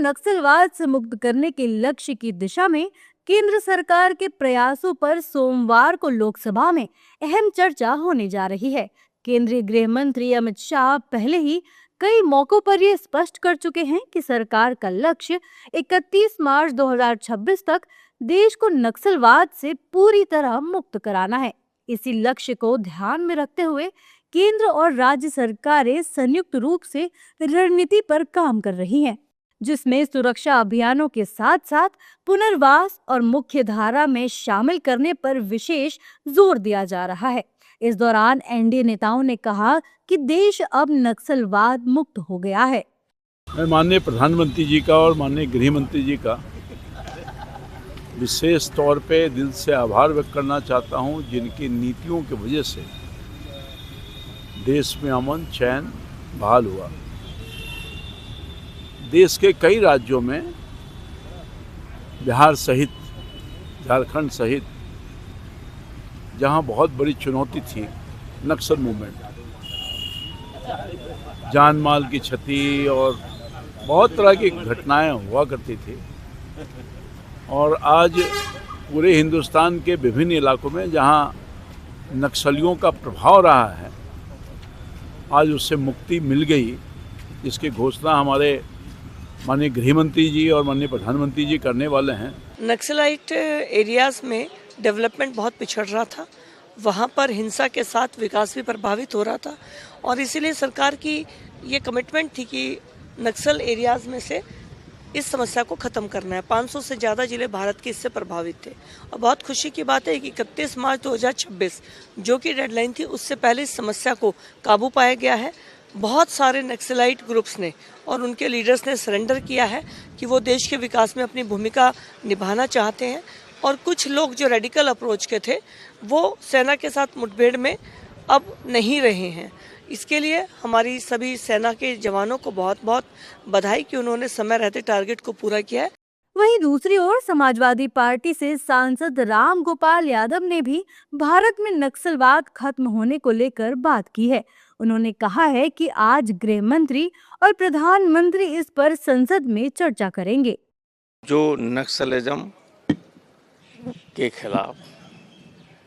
नक्सलवाद से मुक्त करने के लक्ष्य की दिशा में केंद्र सरकार के प्रयासों पर सोमवार को लोकसभा में अहम चर्चा होने जा रही है। केंद्रीय गृह मंत्री अमित शाह पहले ही कई मौकों पर ये स्पष्ट कर चुके हैं कि सरकार का लक्ष्य 31 मार्च 2026 तक देश को नक्सलवाद से पूरी तरह मुक्त कराना है। इसी लक्ष्य को ध्यान में रखते हुए केंद्र और राज्य सरकारें संयुक्त रूप से रणनीति पर काम कर रही हैं, जिसमें सुरक्षा अभियानों के साथ साथ पुनर्वास और मुख्य धारा में शामिल करने पर विशेष जोर दिया जा रहा है। इस दौरान एनडीए नेताओं ने कहा कि देश अब नक्सलवाद मुक्त हो गया है। मैं माननीय प्रधानमंत्री जी का और माननीय गृह मंत्री जी का विशेष तौर पे दिल से आभार व्यक्त करना चाहता हूं, जिनकी नीतियों की वजह से देश में अमन चैन बहाल हुआ। देश के कई राज्यों में, बिहार सहित, झारखंड सहित, जहां बहुत बड़ी चुनौती थी नक्सल मूवमेंट, जान माल की क्षति और बहुत तरह की घटनाएं हुआ करती थी, और आज पूरे हिंदुस्तान के विभिन्न इलाकों में जहां नक्सलियों का प्रभाव रहा है, आज उससे मुक्ति मिल गई, जिसकी घोषणा हमारे माननीय गृह मंत्री जी और माननीय प्रधानमंत्री जी करने वाले हैं। नक्सलाइट एरियाज में डेवलपमेंट बहुत पिछड़ रहा था, वहाँ पर हिंसा के साथ विकास भी प्रभावित हो रहा था, और इसीलिए सरकार की ये कमिटमेंट थी कि नक्सल एरियाज में से इस समस्या को ख़त्म करना है। 500 से ज़्यादा जिले भारत के इससे प्रभावित थे, और बहुत खुशी की बात है कि 31 मार्च 2026 जो कि डेडलाइन थी, उससे पहले इस समस्या को काबू पाया गया है। बहुत सारे नक्सलाइट ग्रुप्स ने और उनके लीडर्स ने सरेंडर किया है कि वो देश के विकास में अपनी भूमिका निभाना चाहते हैं, और कुछ लोग जो रेडिकल अप्रोच के थे वो सेना के साथ मुठभेड़ में अब नहीं रहे हैं। इसके लिए हमारी सभी सेना के जवानों को बहुत बहुत बधाई कि उन्होंने समय रहते टारगेट को पूरा किया है। वहीं दूसरी ओर समाजवादी पार्टी से सांसद राम गोपाल यादव ने भी भारत में नक्सलवाद खत्म होने को लेकर बात की है। उन्होंने कहा है कि आज गृह मंत्री और प्रधानमंत्री इस पर संसद में चर्चा करेंगे। जो नक्सलिज्म के खिलाफ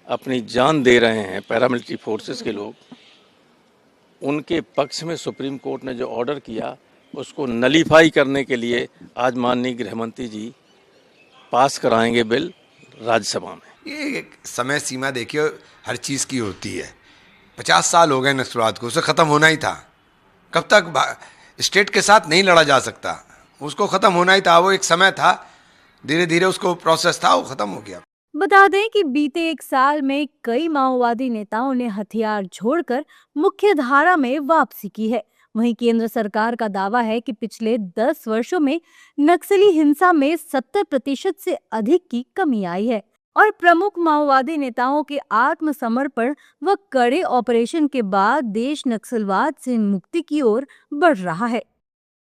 अपनी जान दे रहे हैं पैरामिलिट्री फोर्सेस के लोग, उनके पक्ष में सुप्रीम कोर्ट ने जो ऑर्डर किया उसको नलीफाई करने के लिए आज माननीय गृह मंत्री जी पास कराएंगे बिल राज्यसभा में। ये एक समय सीमा देखिए हर चीज़ की होती है। 50 साल हो गए नक्सलवाद को, उसे ख़त्म होना ही था। कब तक स्टेट के साथ नहीं लड़ा जा सकता, उसको ख़त्म होना ही था। वो एक समय था, धीरे धीरे उसको प्रोसेस था, वो ख़त्म हो गया। बता दें कि बीते एक साल में कई माओवादी नेताओं ने हथियार छोड़कर मुख्य धारा में वापसी की है। वहीं केंद्र सरकार का दावा है कि पिछले 10 वर्षों में नक्सली हिंसा में 70% से अधिक की कमी आई है, और प्रमुख माओवादी नेताओं के आत्मसमर्पण व कड़े ऑपरेशन के बाद देश नक्सलवाद से मुक्ति की ओर बढ़ रहा है।